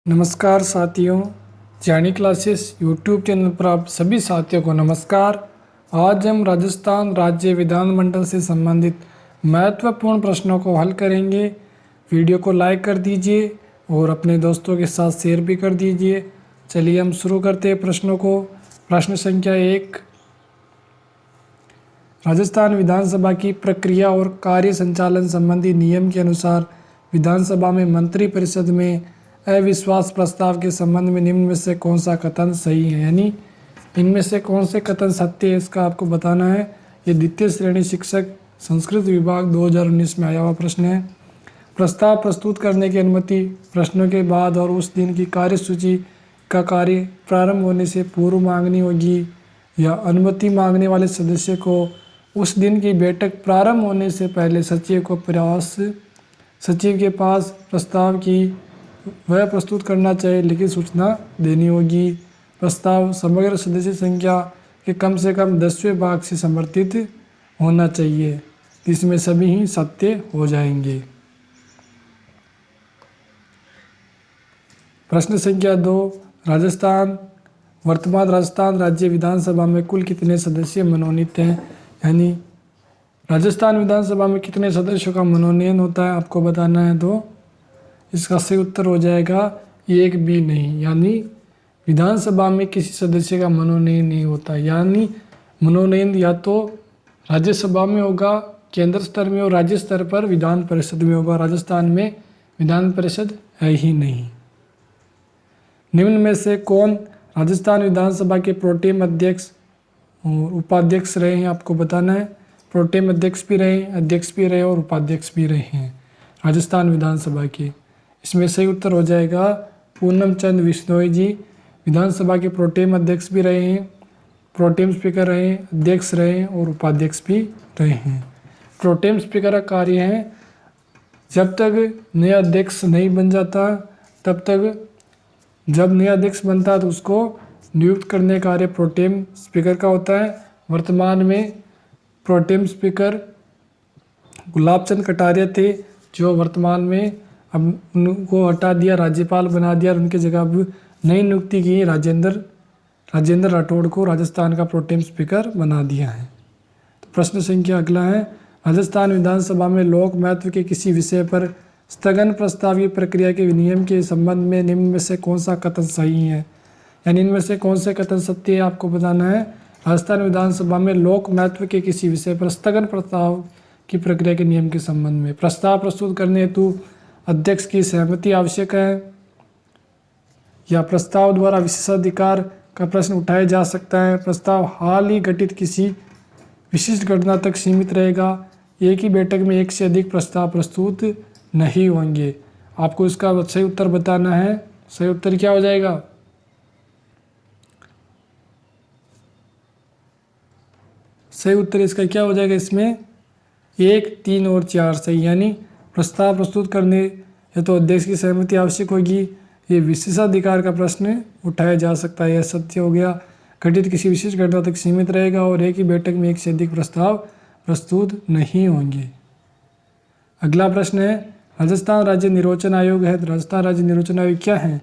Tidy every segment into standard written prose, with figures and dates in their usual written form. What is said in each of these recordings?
नमस्कार साथियों, जानी क्लासेस यूट्यूब चैनल पर आप सभी साथियों को नमस्कार। आज हम राजस्थान राज्य विधानमंडल से संबंधित महत्वपूर्ण प्रश्नों को हल करेंगे। वीडियो को लाइक कर दीजिए और अपने दोस्तों के साथ शेयर भी कर दीजिए। चलिए हम शुरू करते हैं प्रश्नों को। प्रश्न संख्या 1, राजस्थान विधानसभा की प्रक्रिया और कार्य संचालन संबंधी नियम के अनुसार विधानसभा में मंत्रिपरिषद में अविश्वास प्रस्ताव के संबंध में निम्न में से कौन सा कथन सही है, यानी इनमें से कौन से कथन सत्य है, इसका आपको बताना है। ये द्वितीय श्रेणी शिक्षक संस्कृत विभाग 2019 में आया हुआ प्रश्न है। प्रस्ताव प्रस्तुत करने की अनुमति प्रश्नों के बाद और उस दिन की कार्यसूची का कार्य प्रारंभ होने से पूर्व मांगनी होगी, या अनुमति मांगने वाले सदस्य को उस दिन की बैठक प्रारंभ होने से पहले सचिव के पास प्रस्ताव की वह प्रस्तुत करना चाहिए, लिखित सूचना देनी होगी। प्रस्ताव समग्र सदस्य संख्या के कम से कम 10वें भाग से समर्थित होना चाहिए। इसमें सभी ही सत्य हो जाएंगे। प्रश्न संख्या 2, वर्तमान राजस्थान राज्य विधानसभा में कुल कितने सदस्य मनोनीत हैं, यानी राजस्थान विधानसभा में कितने सदस्यों का मनोनयन होता है आपको बताना है। तो इसका सही उत्तर हो जाएगा 1 भी नहीं, यानी विधानसभा में किसी सदस्य का मनोनयन नहीं होता। यानी मनोनयन या तो राज्यसभा में होगा केंद्र स्तर में, और राज्य स्तर पर विधान परिषद में होगा। राजस्थान में विधान परिषद है ही नहीं। निम्न में से कौन राजस्थान विधानसभा के प्रोटेम अध्यक्ष और उपाध्यक्ष रहे हैं आपको बताना है। प्रोटेम अध्यक्ष भी रहे, अध्यक्ष भी रहे और उपाध्यक्ष भी रहे हैं राजस्थान विधानसभा के। इसमें सही उत्तर हो जाएगा पूनम चंद बिश्नोई जी विधानसभा के प्रोटेम अध्यक्ष भी रहे हैं, प्रोटेम स्पीकर रहे हैं, अध्यक्ष रहे हैं और उपाध्यक्ष भी रहे हैं। प्रोटेम स्पीकर का कार्य है जब तक नया अध्यक्ष नहीं बन जाता तब तक, जब नया अध्यक्ष बनता है तो उसको नियुक्त करने का कार्य प्रोटेम स्पीकर का होता है। वर्तमान में प्रोटेम स्पीकर गुलाब चंद कटारिया थे, जो वर्तमान में अब उनको हटा दिया, राज्यपाल बना दिया और उनकी जगह अब नई नियुक्ति की राजेंद्र राठौड़ को राजस्थान का प्रोटेम स्पीकर बना दिया है। तो प्रश्न संख्या अगला है, राजस्थान विधानसभा में लोक महत्व के किसी विषय पर स्थगन प्रस्ताव की प्रक्रिया के नियम के संबंध में निम्न में से कौन सा कथन सही है, यानी इनमें से कौन से कथन सत्य है आपको बताना है। राजस्थान विधानसभा में लोक महत्व के किसी विषय पर स्थगन प्रस्ताव की प्रक्रिया के नियम के संबंध में प्रस्ताव प्रस्तुत करने हेतु अध्यक्ष की सहमति आवश्यक है, या प्रस्ताव द्वारा विशेषाधिकार का प्रश्न उठाया जा सकता है। प्रस्ताव हाल ही घटित किसी विशिष्ट घटना तक सीमित रहेगा। एक ही बैठक में एक से अधिक प्रस्ताव प्रस्तुत नहीं होंगे। आपको इसका सही उत्तर बताना है। सही उत्तर क्या हो जाएगा, सही उत्तर इसका क्या हो जाएगा, इसमें 1, 3 और 4 सही, यानी प्रस्ताव प्रस्तुत करने या तो अध्यक्ष की सहमति आवश्यक होगी, ये विशेषाधिकार का प्रश्न उठाया जा सकता है, यह सत्य हो गया। घटित किसी विशेष घटना तक सीमित रहेगा और एक ही बैठक में एक से अधिक प्रस्ताव प्रस्तुत नहीं होंगे। अगला प्रश्न है, राजस्थान राज्य निर्वाचन आयोग है। राजस्थान राज्य निर्वाचन आयोग क्या है?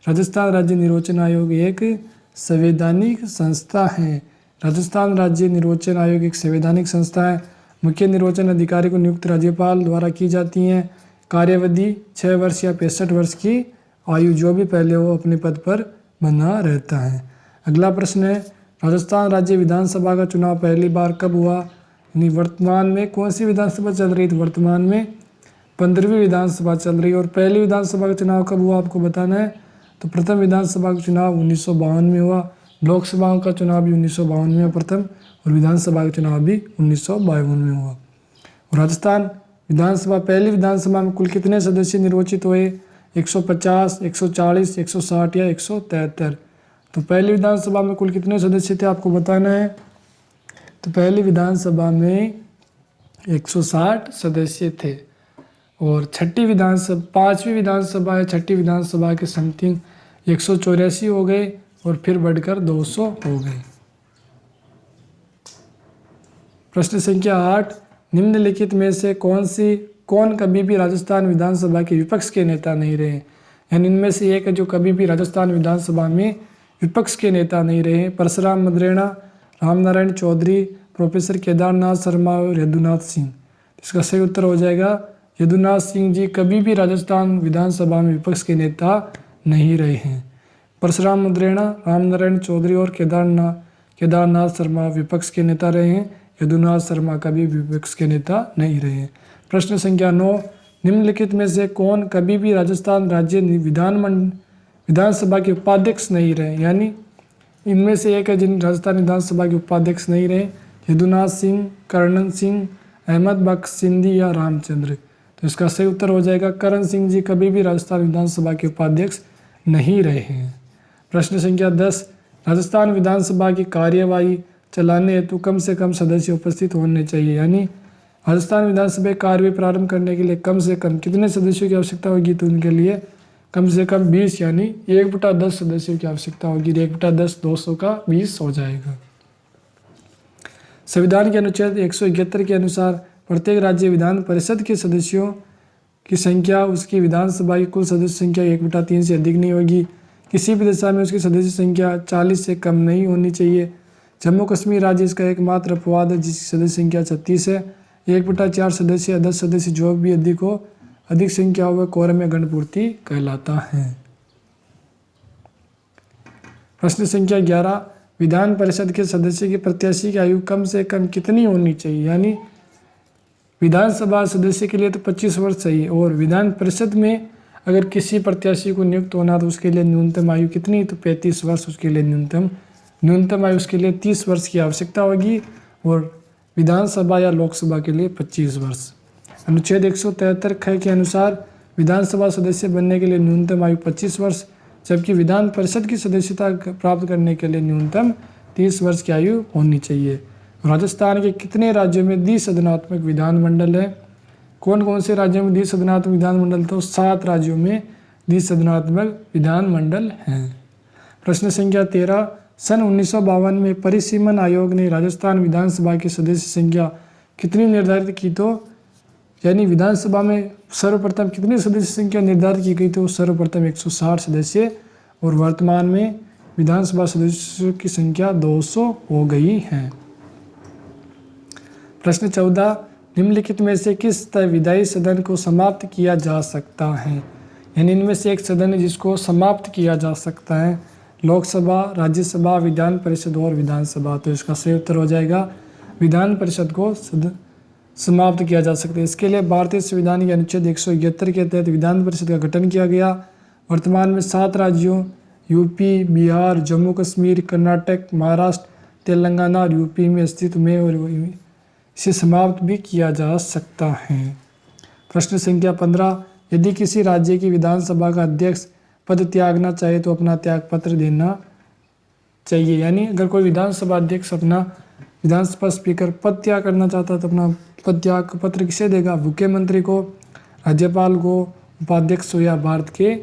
राजस्थान राज्य निर्वाचन आयोग एक संवैधानिक संस्था है। राजस्थान राज्य निर्वाचन आयोग एक संवैधानिक संस्था है। मुख्य निर्वाचन अधिकारी को नियुक्त राज्यपाल द्वारा की जाती हैं। कार्यावधि 6 वर्ष या 65 वर्ष की आयु जो भी पहले वो अपने पद पर बना रहता है। अगला प्रश्न है, राजस्थान राज्य विधानसभा का चुनाव पहली बार कब हुआ, यानी वर्तमान में कौन सी विधानसभा चल रही थी? वर्तमान में 15वीं विधानसभा चल रही है। और पहली विधानसभा का चुनाव कब हुआ आपको बताना है। तो प्रथम विधानसभा का चुनाव 1952 में हुआ। लोकसभा का चुनाव भी 1952 में प्रथम, और विधानसभा का चुनाव भी 1952 में हुआ। और राजस्थान विधानसभा पहली विधानसभा में कुल कितने सदस्य निर्वाचित हुए? 150, 140, 160 या 173। तो पहली विधानसभा में कुल कितने सदस्य थे आपको बताना है। तो पहली विधानसभा में 160 सदस्य थे, और छठी विधानसभा 5वीं विधानसभा है, छठी विधानसभा के समथिंग 184 हो गए और फिर बढ़कर 200 हो गए। प्रश्न संख्या 8, निम्नलिखित में से कौन कभी भी राजस्थान विधानसभा के विपक्ष के नेता नहीं रहे, यानी इनमें से एक है जो कभी भी राजस्थान विधानसभा में विपक्ष के नेता नहीं रहे, परशुराम मदरेणा, रामनारायण चौधरी, प्रोफेसर केदारनाथ शर्मा और यदुनाथ सिंह। इसका सही उत्तर हो जाएगा यदुनाथ सिंह जी कभी भी राजस्थान विधानसभा में विपक्ष के नेता नहीं रहे हैं। परशुराम मदरेणा, रामनारायण चौधरी और केदारनाथ शर्मा विपक्ष के नेता रहे हैं, यदुनाथ शर्मा कभी विपक्ष के नेता नहीं रहे हैं। प्रश्न संख्या 9, निम्नलिखित में से कौन कभी भी राजस्थान राज्य विधानसभा के उपाध्यक्ष नहीं रहे, यानी इनमें से एक है जिन राजस्थान विधानसभा के उपाध्यक्ष नहीं रहे, यदुनाथ सिंह, कर्णन सिंह, अहमद बख्श सिंधी या रामचंद्र। तो इसका सही उत्तर हो जाएगा करण सिंह जी कभी भी राजस्थान विधानसभा के उपाध्यक्ष नहीं रहे हैं। प्रश्न संख्या 10, राजस्थान विधानसभा की कार्यवाही चलाने हेतु कम से कम सदस्य उपस्थित होने चाहिए, यानी राजस्थान विधानसभा कार्यवाही प्रारंभ करने के लिए कम से कम कितने सदस्यों की आवश्यकता होगी, तो उनके लिए कम से कम 20 यानी 1/10 सदस्यों की आवश्यकता होगी। 1/10 200 का 20 हो जाएगा। संविधान के अनुच्छेद 171 के अनुसार प्रत्येक राज्य विधान परिषद के सदस्यों की संख्या उसकी विधानसभा की कुल सदस्य संख्या 1/3 से अधिक नहीं होगी। किसी भी दशा में उसकी सदस्य संख्या 40 से कम नहीं होनी चाहिए। जम्मू कश्मीर राज्य इसका एकमात्र अपवाद है जिसकी सदस्य संख्या 36 है। 1/4 सदस्य या 10 सदस्य जो भी अधिक हो, अधिक संख्या हो, कोरम या गणपूर्ति कहलाता है। प्रश्न संख्या 11, विधान परिषद के सदस्य की प्रत्याशी की आयु कम से कम कितनी होनी चाहिए, यानी विधानसभा सदस्य के लिए तो 25 वर्ष चाहिए और विधान परिषद में अगर किसी प्रत्याशी को नियुक्त होना तो उसके लिए न्यूनतम आयु कितनी, तो 35 वर्ष उसके लिए न्यूनतम आयु उसके लिए 30 वर्ष की आवश्यकता होगी और विधानसभा या लोकसभा के लिए 25 वर्ष। अनुच्छेद 173 ख के अनुसार विधानसभा सदस्य बनने के लिए न्यूनतम आयु 25 वर्ष, जबकि विधान परिषद की सदस्यता प्राप्त करने के लिए न्यूनतम 30 वर्ष की आयु होनी चाहिए। राजस्थान के कितने राज्यों में द्विसदनात्मक विधानमंडल है? कौन कौन से राज्यों में द्विसदनात्मक विधानमंडल? तो 7 राज्यों में द्विसदनात्मक विधानमंडल हैं। प्रश्न संख्या 13, सन 1952 में परिसीमन आयोग ने राजस्थान विधानसभा की सदस्य संख्या कितनी निर्धारित की, तो यानी विधानसभा में सर्वप्रथम कितनी सदस्य संख्या निर्धारित की गई, तो सर्वप्रथम 160 सदस्य और वर्तमान में विधानसभा सदस्यों की संख्या 200 हो गई है। प्रश्न 14, निम्नलिखित में से किस विधायी सदन को समाप्त किया जा सकता है, यानी इनमें से एक सदन है जिसको समाप्त किया जा सकता है, लोकसभा, राज्यसभा, विधान परिषद और विधानसभा। तो इसका सही उत्तर हो जाएगा विधान परिषद को समाप्त किया जा सकता है। इसके लिए भारतीय संविधान के अनुच्छेद 171 के तहत विधान परिषद का गठन किया गया। वर्तमान में 7 राज्यों यूपी, बिहार, जम्मू कश्मीर, कर्नाटक, महाराष्ट्र, तेलंगाना और यूपी में अस्तित्व में और इसे समाप्त भी किया जा सकता है। प्रश्न संख्या 15, यदि किसी राज्य की विधानसभा का अध्यक्ष पद त्यागना चाहे तो अपना त्याग पत्र देना चाहिए, यानी अगर कोई विधानसभा अध्यक्ष अपना विधानसभा स्पीकर पद त्याग करना चाहता है तो अपना पद त्याग पत्र किसे देगा? मुख्यमंत्री को, राज्यपाल को, उपाध्यक्ष को या भारत के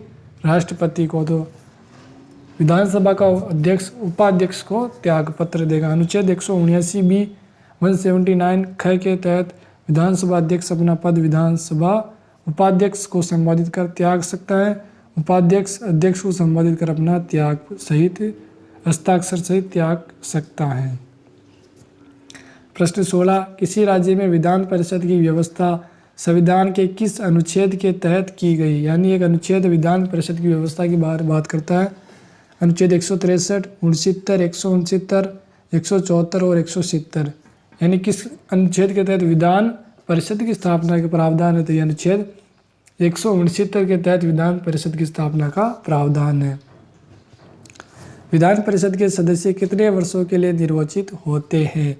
राष्ट्रपति को। तो विधानसभा का अध्यक्ष उपाध्यक्ष को त्याग पत्र देगा। अनुच्छेद 179B 179 ख के तहत विधानसभा अध्यक्ष अपना पद विधानसभा उपाध्यक्ष को संबोधित कर त्याग सकता है। उपाध्यक्ष अध्यक्ष को संबोधित कर अपना त्याग सहित हस्ताक्षर सहित त्याग सकता है। प्रश्न 16, किसी राज्य में विधान परिषद की व्यवस्था संविधान के किस अनुच्छेद के तहत की गई, यानी एक अनुच्छेद विधान परिषद की व्यवस्था की बात करता है। अनुच्छेद 163, 69, 169, 174 और 170, यानी किस अनुच्छेद के तहत विधान परिषद की स्थापना के प्रावधान है, तो यह अनुच्छेद 169 के तहत विधान परिषद की स्थापना का प्रावधान है। विधान परिषद के सदस्य कितने वर्षों के लिए निर्वाचित होते हैं,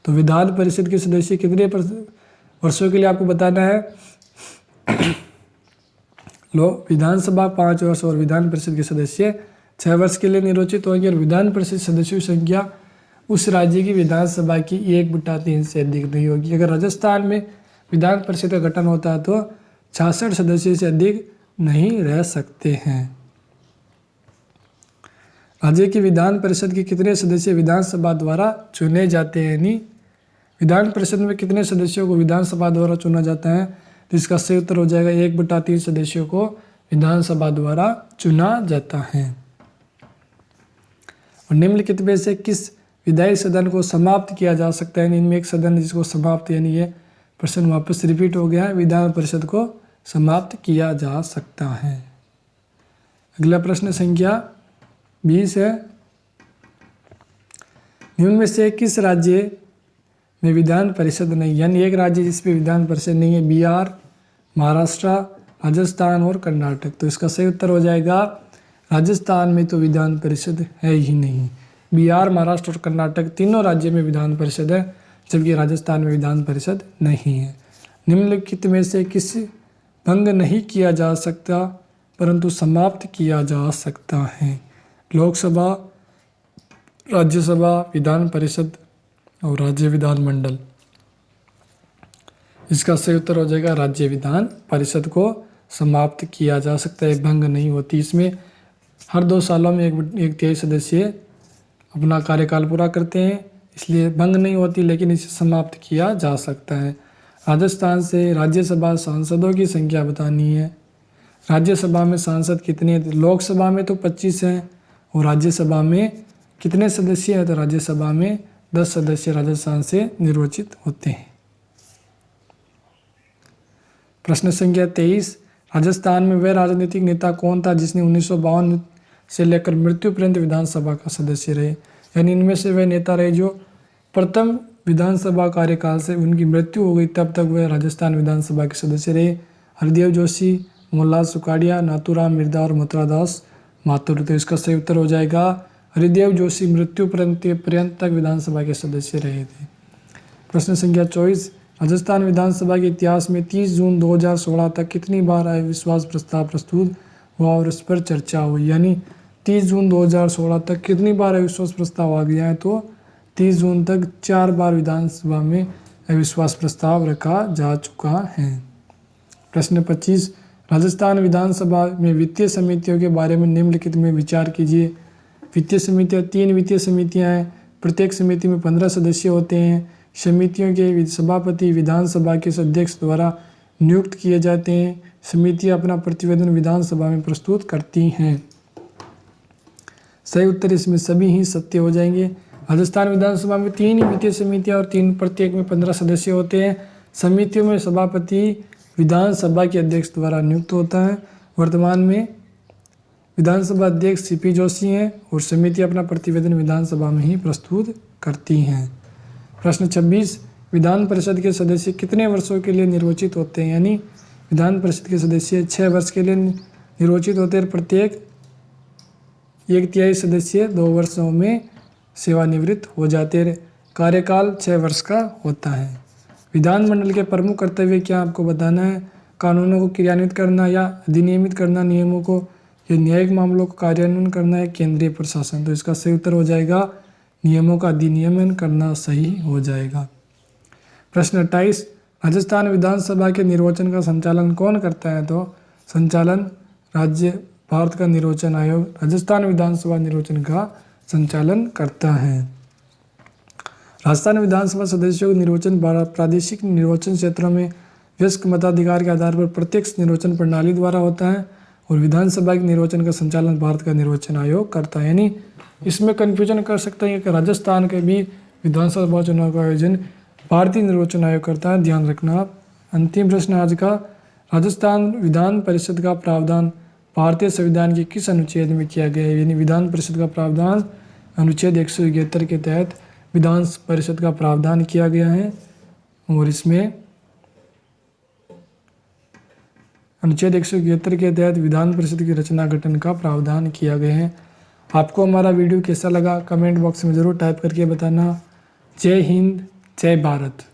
तो विधान परिषद के सदस्य कितने वर्षों के लिए आपको बताना है। विधानसभा 5 वर्ष और विधान परिषद के सदस्य 6 वर्ष के लिए निर्वाचित होंगे और विधान परिषद सदस्यों की संख्या उस राज्य की विधानसभा की 1/3 से अधिक नहीं होगी। अगर राजस्थान में विधान परिषद का गठन होता है तो 66 सदस्य से अधिक नहीं रह सकते हैं। राज्य की विधान परिषद के कितने सदस्य विधानसभा द्वारा चुने जाते हैं, यानी विधान परिषद में कितने सदस्यों को विधानसभा द्वारा चुना जाता है, तो इसका सही उत्तर हो जाएगा 1/3 सदस्यों को विधानसभा द्वारा चुना जाता है। और निम्नलिखित में से किस विधायी सदन को समाप्त किया जा सकता है? इनमें एक सदन जिसको समाप्त, यानी ये प्रश्न वापस रिपीट हो गया है, विधान परिषद को समाप्त किया जा सकता है। अगला प्रश्न संख्या 20 है, निम्न में से किस राज्य में विधान परिषद नहीं, यानी एक राज्य जिसमें विधान परिषद नहीं है, बिहार, महाराष्ट्र, राजस्थान और कर्नाटक। तो इसका सही उत्तर हो जाएगा राजस्थान में तो विधान परिषद है ही नहीं। बिहार, महाराष्ट्र और कर्नाटक तीनों राज्यों में विधान परिषद है, जबकि राजस्थान में विधान परिषद नहीं है। निम्नलिखित में से किस भंग नहीं किया जा सकता परंतु समाप्त किया जा सकता है? लोकसभा, राज्यसभा, विधान परिषद और राज्य विधानमंडल। इसका सही उत्तर हो जाएगा राज्य विधान परिषद को समाप्त किया जा सकता है, भंग नहीं होती। इसमें हर 2 सालों में एक तिहाई सदस्य अपना कार्यकाल पूरा करते हैं, इसलिए भंग नहीं होती, लेकिन इसे समाप्त किया जा सकता है। राजस्थान से राज्यसभा सांसदों की संख्या बतानी है। राज्यसभा में सांसद कितने हैं? लोकसभा में तो 25 हैं और राज्यसभा में कितने सदस्य हैं? तो राज्यसभा में 10 सदस्य राजस्थान से निर्वाचित होते हैं। प्रश्न संख्या 23, राजस्थान में वह राजनीतिक नेता कौन था जिसने 1952 से लेकर मृत्यु पर्यंत विधानसभा का सदस्य रहे? यानी इनमें से वह नेता रहे जो प्रथम विधानसभा कार्यकाल से उनकी मृत्यु हो गई तब तक वह राजस्थान विधानसभा के सदस्य रहे। हरदेव जोशी, मोहनलाल सुखाड़िया, नाथूराम मिर्धा और मथुरादास माथुर। तो इसका सही उत्तर हो जाएगा हरिदेव जोशी मृत्यु पर्यंत तक विधानसभा के सदस्य रहे थे। प्रश्न संख्या 24, राजस्थान विधानसभा के इतिहास में 30 जून 2016 तक कितनी बार अविश्वास प्रस्ताव प्रस्तुत हुआ और इस पर चर्चा हुई? यानी 30 जून 2016 तक कितनी बार अविश्वास प्रस्ताव आ गया है? तो 30 जून तक 4 बार विधानसभा में अविश्वास प्रस्ताव रखा जा चुका है। प्रश्न 25, राजस्थान विधानसभा में वित्तीय समितियों के बारे में निम्नलिखित में विचार कीजिए। वित्तीय समितियाँ 3 वित्तीय समितियाँ हैं, प्रत्येक समिति में 15 सदस्य होते हैं। समितियों के सभापति विधानसभा के अध्यक्ष द्वारा नियुक्त किए जाते हैं। समितियाँ अपना प्रतिवेदन विधानसभा में प्रस्तुत करती हैं। सही उत्तर इसमें सभी ही सत्य हो जाएंगे। राजस्थान विधानसभा में 3 वित्तीय समितियाँ और 3 प्रत्येक में 15 सदस्य होते हैं। समितियों में सभापति विधानसभा के अध्यक्ष द्वारा नियुक्त होता है। वर्तमान में विधानसभा अध्यक्ष सीपी जोशी हैं और समिति अपना प्रतिवेदन विधानसभा में ही प्रस्तुत करती हैं। प्रश्न 26, विधान परिषद के सदस्य कितने वर्षों के लिए निर्वाचित होते हैं? यानी विधान परिषद के सदस्य 6 वर्ष के लिए निर्वाचित होते हैं। प्रत्येक 1/3 सदस्य 2 वर्षों में सेवानिवृत्त हो जाते हैं। कार्यकाल 6 वर्ष का होता है। विधानमंडल के प्रमुख कर्तव्य क्या आपको बताना है? कानूनों को क्रियान्वित करना या अधिनियमित करना, नियमों को या न्यायिक मामलों को कार्यान्वयन करना है केंद्रीय प्रशासन। तो इसका सही उत्तर हो जाएगा नियमों का अधिनियमन करना सही हो जाएगा। प्रश्न 28, राजस्थान विधानसभा के निर्वाचन का संचालन कौन करता है? तो संचालन राज्य भारत का निर्वाचन आयोग राजस्थान विधानसभा निर्वाचन का संचालन करता है। राजस्थान विधानसभा सदस्यों का निर्वाचन प्रादेशिक निर्वाचन क्षेत्रों में वयस्क मताधिकार के आधार पर प्रत्यक्ष निर्वाचन प्रणाली द्वारा होता है और विधानसभा के निर्वाचन का संचालन भारत का निर्वाचन आयोग करता है। यानी इसमें कन्फ्यूजन कर सकते हैं कि राजस्थान के भी विधानसभा चुनाव का आयोजन भारतीय निर्वाचन आयोग करता है, ध्यान रखना आप। अंतिम प्रश्न आज का, राजस्थान विधान परिषद का प्रावधान भारतीय संविधान के किस अनुच्छेद में किया गया है? यानी विधान परिषद का प्रावधान अनुच्छेद 171 के तहत विधान परिषद का प्रावधान किया गया है और इसमें अनुच्छेद 171 के तहत विधान परिषद की रचना गठन का प्रावधान किया गया है। आपको हमारा वीडियो कैसा लगा कमेंट बॉक्स में ज़रूर टाइप करके बताना। जय हिंद, जय भारत।